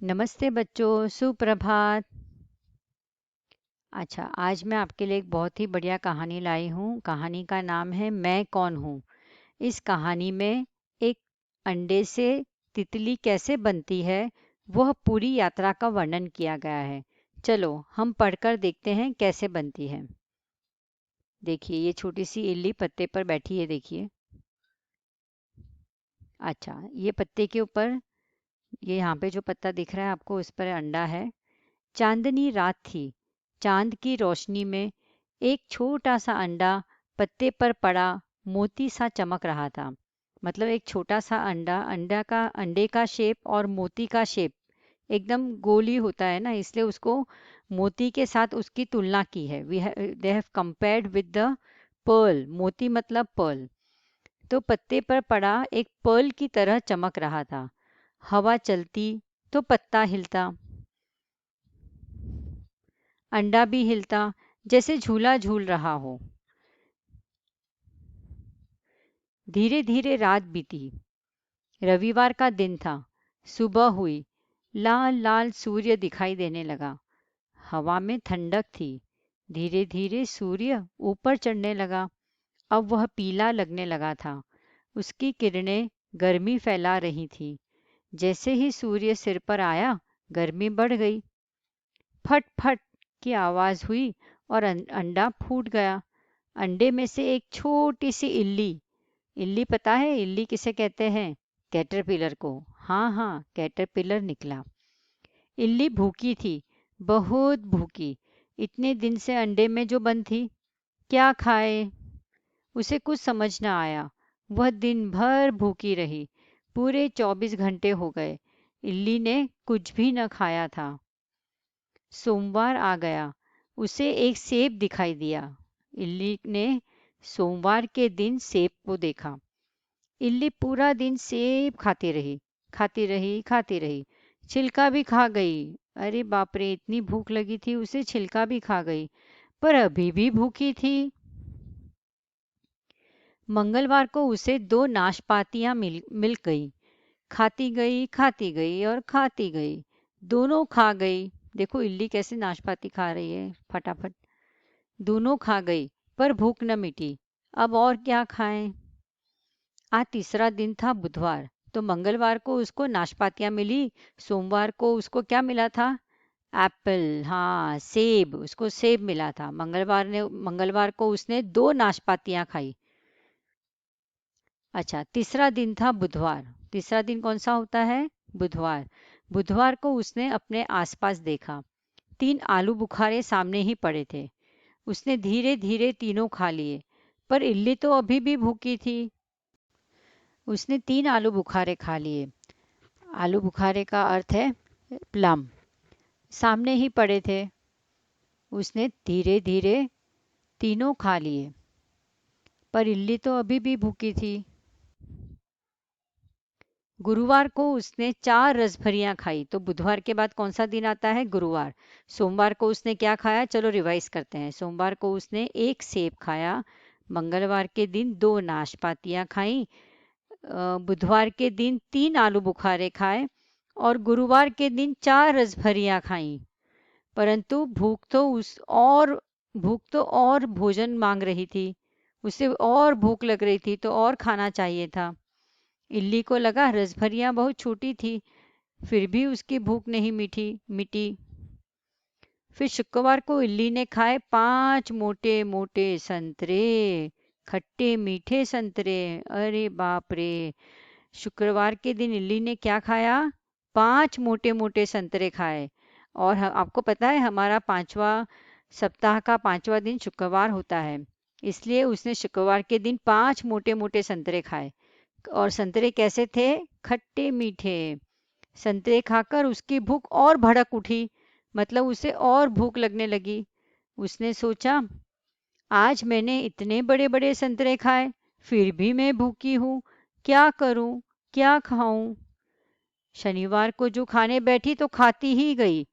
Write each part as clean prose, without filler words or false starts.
नमस्ते बच्चों, सुप्रभात। अच्छा, आज मैं आपके लिए एक बहुत ही बढ़िया कहानी लाई हूँ। कहानी का नाम है मैं कौन हूँ। इस कहानी में एक अंडे से तितली कैसे बनती है, वह पूरी यात्रा का वर्णन किया गया है। चलो हम पढ़कर देखते हैं कैसे बनती है। देखिए, ये छोटी सी इल्ली पत्ते पर बैठी है, देखिए। अच्छा, ये पत्ते के ऊपर, ये यहाँ पे जो पत्ता दिख रहा है आपको, उस पर अंडा है। चांदनी रात थी। चांद की रोशनी में एक छोटा सा अंडा पत्ते पर पड़ा मोती सा चमक रहा था। मतलब एक छोटा सा अंडे का शेप और मोती का शेप एकदम गोली होता है ना, इसलिए उसको मोती के साथ उसकी तुलना की है। They have compared with the pearl. मोती मतलब पर्ल। तो पत्ते पर पड़ा एक पर्ल की तरह चमक रहा था। हवा चलती तो पत्ता हिलता, अंडा भी हिलता, जैसे झूला झूल रहा हो। धीरे धीरे रात बीती। रविवार का दिन था। सुबह हुई। लाल लाल सूर्य दिखाई देने लगा। हवा में ठंडक थी। धीरे धीरे सूर्य ऊपर चढ़ने लगा। अब वह पीला लगने लगा था। उसकी किरणें गर्मी फैला रही थी। जैसे ही सूर्य सिर पर आया, गर्मी बढ़ गई। फट फट की आवाज हुई और अंडा फूट गया। अंडे में से एक छोटी सी इल्ली, इल्ली पता है इल्ली किसे कहते हैं? कैटरपिलर को। हाँ हाँ, कैटरपिलर निकला। इल्ली भूखी थी, बहुत भूखी। इतने दिन से अंडे में जो बंद थी, क्या खाए? उसे कुछ समझ न आया। वह दिन भर भूखी रही। पूरे 24 घंटे हो गए। इल्ली ने कुछ भी न खाया था। सोमवार आ गया। उसे एक सेब दिखाई दिया। इल्ली ने सोमवार के दिन सेब को देखा। इल्ली पूरा दिन सेब खाती रही, खाती रही, खाती रही। छिलका भी खा गई। अरे बाप रे, इतनी भूख लगी थी उसे, छिलका भी खा गई, पर अभी भी भूखी थी। मंगलवार को उसे 2 नाशपातियां मिल गई। खाती गई और खाती गई। दोनों खा गई। देखो इल्ली कैसे नाशपाती खा रही है फटाफट। दोनों खा गई, पर भूख न मिटी। अब और क्या खाएं? आज तीसरा दिन था, बुधवार। तो मंगलवार को उसको नाशपातियां मिली। सोमवार को उसको क्या मिला था? एप्पल, हाँ सेब, उसको सेब मिला था। मंगलवार को उसने 2 नाशपातियां खाई। अच्छा, तीसरा दिन था बुधवार। तीसरा दिन कौन सा होता है? बुधवार। बुधवार को उसने अपने आसपास देखा। 3 आलू बुखारे सामने ही पड़े थे। उसने धीरे धीरे तीनों खा लिए, पर इल्ली तो अभी भी भूखी थी। उसने 3 आलू बुखारे खा लिए। आलू बुखारे का अर्थ है प्लम। सामने ही पड़े थे। उसने धीरे धीरे तीनों खा लिए, पर इल्ली तो अभी भी भूखी थी। गुरुवार को उसने 4 रसभरियां खाई। तो बुधवार के बाद कौन सा दिन आता है? गुरुवार। सोमवार को उसने क्या खाया? चलो रिवाइज करते हैं। सोमवार को उसने 1 सेब खाया। मंगलवार के दिन 2 नाशपातियां खाई। बुधवार के दिन 3 आलू बुखारे खाए और गुरुवार के दिन 4 रसभरियां खाई। परंतु भूख तो और भोजन मांग रही थी। उसे और भूख लग रही थी, तो और खाना चाहिए था। इल्ली को लगा रसभरियां बहुत छोटी थी, फिर भी उसकी भूख नहीं मिटी। फिर शुक्रवार को इल्ली ने खाए 5 मोटे मोटे संतरे, खट्टे मीठे संतरे। अरे बाप रे! शुक्रवार के दिन इल्ली ने क्या खाया? 5 मोटे मोटे संतरे खाए। और आपको पता है हमारा 5वां सप्ताह का 5वां दिन शुक्रवार होता है, इसलिए उसने शुक्रवार के दिन 5 मोटे मोटे संतरे खाए। और संतरे कैसे थे? खट्टे मीठे। संतरे खाकर उसकी भूख और भड़क उठी। मतलब उसे और भूख लगने लगी। उसने सोचा, आज मैंने इतने बड़े बड़े संतरे खाए, फिर भी मैं भूखी हूँ। क्या करूँ? क्या खाऊं? शनिवार को जो खाने बैठी तो खाती ही गई।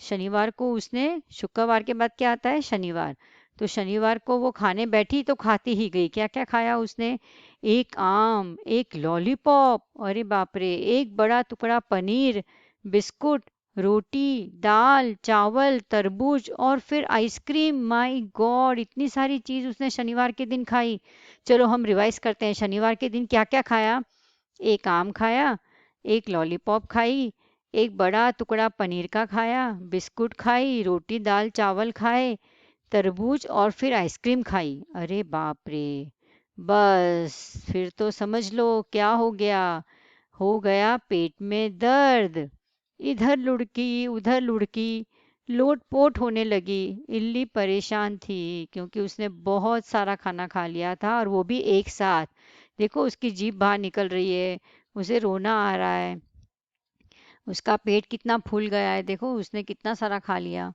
शनिवार को उसने, शुक्रवार के बाद क्या आता है? शनिवार। तो शनिवार को वो खाने बैठी तो खाती ही गई। क्या क्या खाया उसने? 1 आम, 1 लॉलीपॉप, अरे बाप रे, 1 बड़ा टुकड़ा पनीर, बिस्कुट, रोटी, दाल, चावल, तरबूज और फिर आइसक्रीम। माय गॉड, इतनी सारी चीज उसने शनिवार के दिन खाई। चलो हम रिवाइज करते हैं, शनिवार के दिन क्या क्या खाया। एक आम खाया, एक लॉलीपॉप खाई, एक बड़ा टुकड़ा पनीर का खाया, बिस्कुट खाई, रोटी दाल चावल खाए, तरबूज और फिर आइसक्रीम खाई। अरे बाप रे, बस फिर तो समझ लो क्या हो गया पेट में दर्द। इधर लुढ़की उधर लुढ़की, लोटपोट होने लगी। इल्ली परेशान थी क्योंकि उसने बहुत सारा खाना खा लिया था और वो भी एक साथ। देखो उसकी जीभ बाहर निकल रही है, उसे रोना आ रहा है, उसका पेट कितना फूल गया है, देखो उसने कितना सारा खा लिया।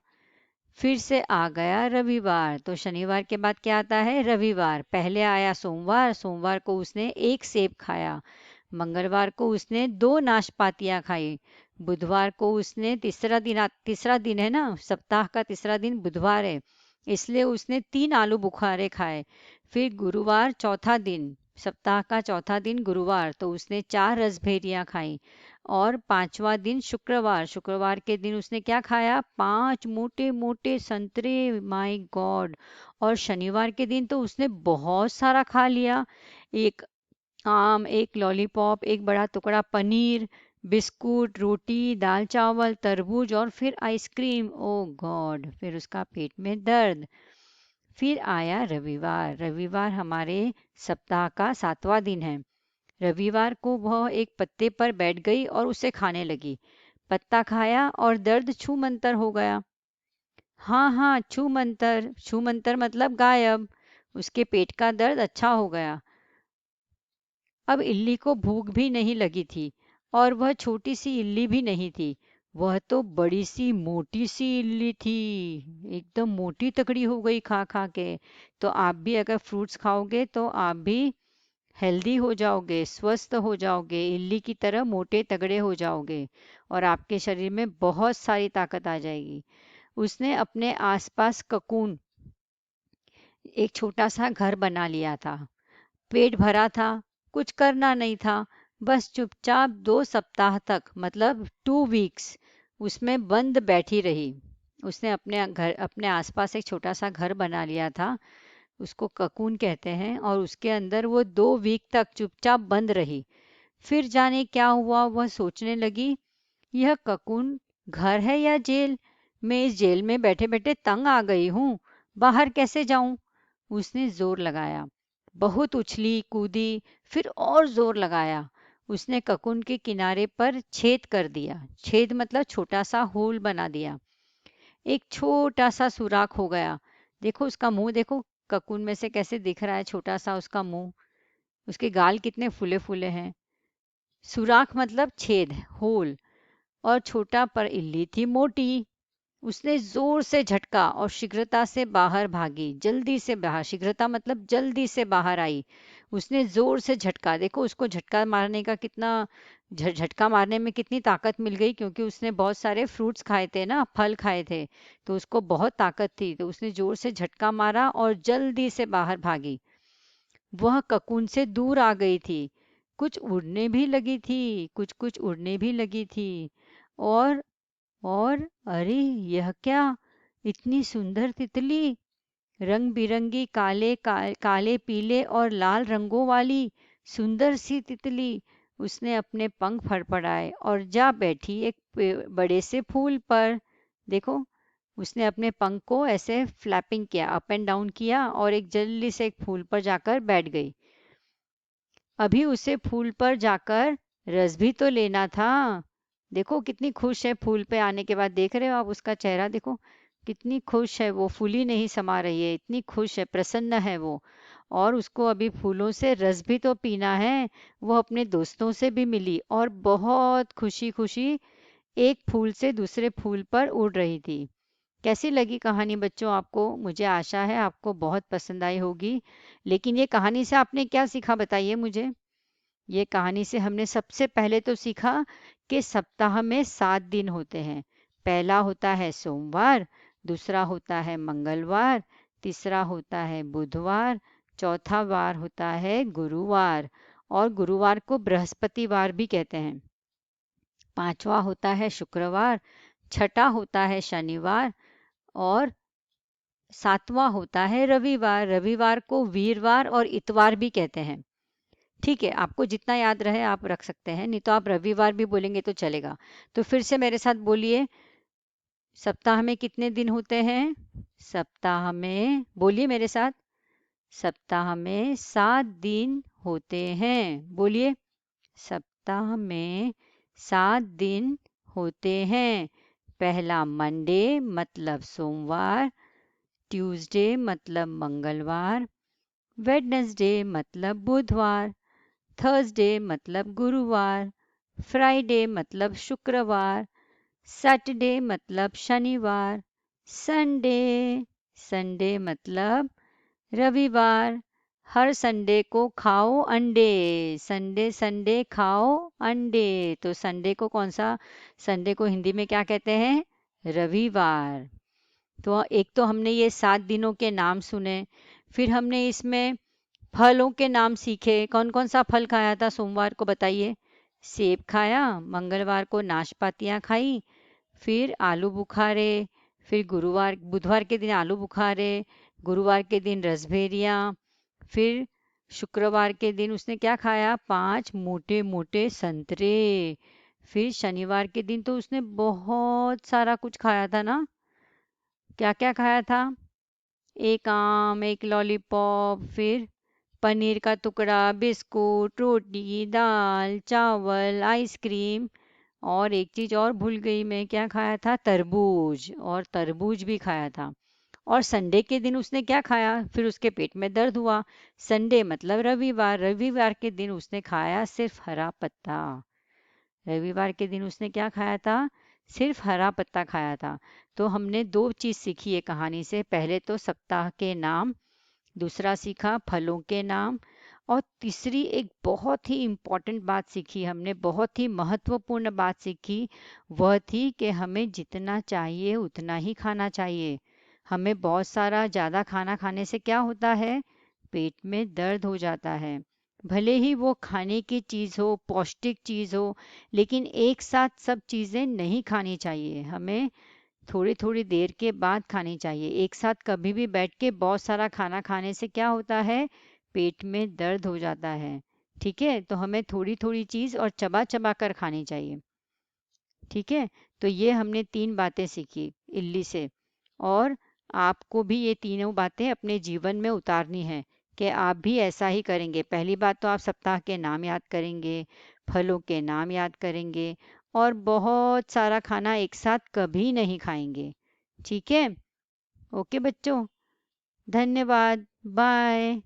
फिर से आ गया रविवार। तो शनिवार के बाद क्या आता है, रविवार। पहले आया सोमवार, सोमवार को उसने एक सेब खाया, मंगलवार को उसने दो नाशपातियां खाई, बुधवार को उसने तीसरा दिन है ना, सप्ताह का तीसरा दिन बुधवार है, इसलिए उसने तीन आलू बुखारे खाए। फिर गुरुवार चौथा दिन, सप्ताह का चौथा दिन गुरुवार, तो उसने चार रसभेरियां खाई। और पांचवा दिन शुक्रवार, शुक्रवार के दिन उसने क्या खाया, पांच मोटे मोटे संतरे। My God. और शनिवार के दिन तो उसने बहुत सारा खा लिया, एक आम, एक लॉलीपॉप, एक बड़ा टुकड़ा पनीर, बिस्कुट, रोटी दाल चावल, तरबूज और फिर आइसक्रीम। ओ गॉड, फिर उसका पेट में दर्द। फिर आया रविवार। रविवार हमारे सप्ताह का सातवां दिन है। रविवार को वह एक पत्ते पर बैठ गई और उसे खाने लगी। पत्ता खाया और दर्द छू मंतर हो गया। हाँ हाँ, छू मंतर, छू मंतर मतलब गायब। उसके पेट का दर्द अच्छा हो गया। अब इल्ली को भूख भी नहीं लगी थी, और वह छोटी सी इल्ली भी नहीं थी, वह तो बड़ी सी मोटी सी इल्ली थी। एकदम मोटी तकड़ी हो गई खा खा के। तो आप भी अगर फ्रूट्स खाओगे तो आप भी हेल्दी हो जाओगे, स्वस्थ हो जाओगे, इल्ली की तरह मोटे तगड़े हो जाओगे और आपके शरीर में बहुत सारी ताकत आ जाएगी। उसने अपने आसपास ककून, एक छोटा सा घर बना लिया था। पेट भरा था, कुछ करना नहीं था, बस चुपचाप 2 सप्ताह तक, मतलब 2 वीक्स, उसमें बंद बैठी रही। उसने अपने आसपास एक छोटा सा घर बना लिया था, उसको ककून कहते हैं, और उसके अंदर वो 2 वीक तक चुपचाप बंद रही। फिर जाने क्या हुआ, वह सोचने लगी, यह ककून घर है या जेल? मैं इस जेल में बैठे बैठे तंग आ गई हूँ, बाहर कैसे जाऊं? उसने जोर लगाया, बहुत उछली कूदी, फिर और जोर लगाया। उसने ककून के किनारे पर छेद कर दिया, छेद मतलब छोटा सा होल बना दिया। एक छोटा सा सुराख हो गया। देखो उसका मुंह, देखो ककून में से कैसे दिख रहा है छोटा सा उसका मुंह, उसके गाल कितने फूले फूले हैं। सुराख मतलब छेद, होल। और छोटा पर इल्ली थी मोटी। उसने जोर से झटका और शीघ्रता से बाहर भागी, जल्दी से बाहर, शीघ्रता मतलब जल्दी से बाहर आई। उसने जोर से झटका, देखो उसको झटका मारने का कितना, झटका मारने में कितनी ताकत मिल गई, क्योंकि उसने बहुत सारे फ्रूट्स खाए थे ना, फल खाए थे, तो उसको बहुत ताकत थी, तो उसने जोर से झटका मारा और जल्दी से बाहर भागी। वह ककून से दूर आ गई थी, कुछ उड़ने भी लगी थी, कुछ कुछ उड़ने भी लगी थी। और और अरे, यह क्या, इतनी सुंदर तितली, रंग बिरंगी काले पीले और लाल रंगों वाली सुंदर सी तितली। उसने अपने पंख फड़फड़ाए और जा बैठी एक बड़े से फूल पर। देखो, उसने अपने पंख को ऐसे फ्लैपिंग किया, अप एंड डाउन किया, और एक जल्दी से एक फूल पर जाकर बैठ गई। अभी उसे फूल पर जाकर रस भी तो लेना था। देखो कितनी खुश है फूल पे आने के बाद, देख रहे हो आप उसका चेहरा, देखो कितनी खुश है वो, फूली नहीं समा रही है, इतनी खुश है, प्रसन्न है वो। और उसको अभी फूलों से रस भी तो पीना है। वो अपने दोस्तों से भी मिली और बहुत खुशी खुशी एक फूल से दूसरे फूल पर उड़ रही थी। कैसी लगी कहानी बच्चों आपको? मुझे आशा है आपको बहुत पसंद आई होगी। लेकिन ये कहानी से आपने क्या सीखा, बताइए मुझे। ये कहानी से हमने सबसे पहले तो सीखा कि सप्ताह में 7 दिन होते हैं। पहला होता है सोमवार, दूसरा होता है मंगलवार, तीसरा होता है बुधवार, चौथा वार होता है गुरुवार, और गुरुवार को बृहस्पतिवार भी कहते हैं। पांचवा होता है शुक्रवार, छठा होता है शनिवार और सातवां होता है रविवार। रविवार को वीरवार और इतवार भी कहते हैं। ठीक है, आपको जितना याद रहे आप रख सकते हैं, नहीं तो आप रविवार भी बोलेंगे तो चलेगा। तो फिर से मेरे साथ बोलिए, सप्ताह में कितने दिन होते हैं? सप्ताह में, बोलिए मेरे साथ, सप्ताह में 7 दिन होते हैं। बोलिए, सप्ताह में 7 दिन होते हैं। पहला मंडे मतलब सोमवार, ट्यूसडे मतलब मंगलवार, वेडनेसडे मतलब बुधवार, थर्सडे मतलब गुरुवार, फ्राइडे मतलब शुक्रवार, सैटरडे मतलब शनिवार, संडे संडे मतलब रविवार। हर संडे को खाओ अंडे, संडे संडे खाओ अंडे। तो संडे को कौन सा, संडे को हिंदी में क्या कहते हैं? रविवार। तो एक तो हमने ये 7 दिनों के नाम सुने, फिर हमने इसमें फलों के नाम सीखे। कौन कौन सा फल खाया था सोमवार को, बताइए? सेब खाया, मंगलवार को नाशपातियाँ खाई, फिर आलू बुखारे, फिर गुरुवार बुधवार के दिन आलू बुखारे, गुरुवार के दिन रसभेरियाँ, फिर शुक्रवार के दिन उसने क्या खाया? 5 मोटे मोटे संतरे। फिर शनिवार के दिन तो उसने बहुत सारा कुछ खाया था ना। क्या क्या खाया था? एक आम, एक लॉलीपॉप, फिर पनीर का टुकड़ा, बिस्कुट, रोटी, दाल, चावल, आइसक्रीम, और एक चीज और भूल गई मैं, क्या खाया था? तरबूज, और तरबूज भी खाया था। और संडे के दिन उसने क्या खाया? फिर उसके पेट में दर्द हुआ। संडे मतलब रविवार, रविवार के दिन उसने खाया सिर्फ हरा पत्ता। रविवार के दिन उसने क्या खाया था? सिर्फ हरा पत्ता खाया था। तो हमने दो चीज सीखी है कहानी से। पहले तो सप्ताह के नाम, दूसरा सीखा फलों के नाम, और तीसरी एक बहुत ही इम्पोर्टेंट बात सीखी हमने, बहुत ही महत्वपूर्ण बात सीखी। वह थी कि हमें जितना चाहिए उतना ही खाना चाहिए। हमें बहुत सारा ज़्यादा खाना खाने से क्या होता है? पेट में दर्द हो जाता है। भले ही वो खाने की चीज़ हो, पौष्टिक चीज़ हो, लेकिन एक साथ सब चीज़ें नहीं खानी चाहिए। हमें थोड़ी थोड़ी देर के बाद खानी चाहिए। एक साथ कभी भी बैठ के बहुत सारा खाना खाने से क्या होता है? पेट में दर्द हो जाता है। ठीक है, तो हमें थोड़ी थोड़ी चीज़ और चबा चबा कर खानी चाहिए। ठीक है, तो ये हमने 3 बातें सीखी इल्ली से, और आपको भी ये तीनों बातें अपने जीवन में उतारनी है कि आप भी ऐसा ही करेंगे। पहली बात तो आप सप्ताह के नाम याद करेंगे, फलों के नाम याद करेंगे, और बहुत सारा खाना एक साथ कभी नहीं खाएंगे। ठीक है? ओके बच्चों, धन्यवाद, बाय।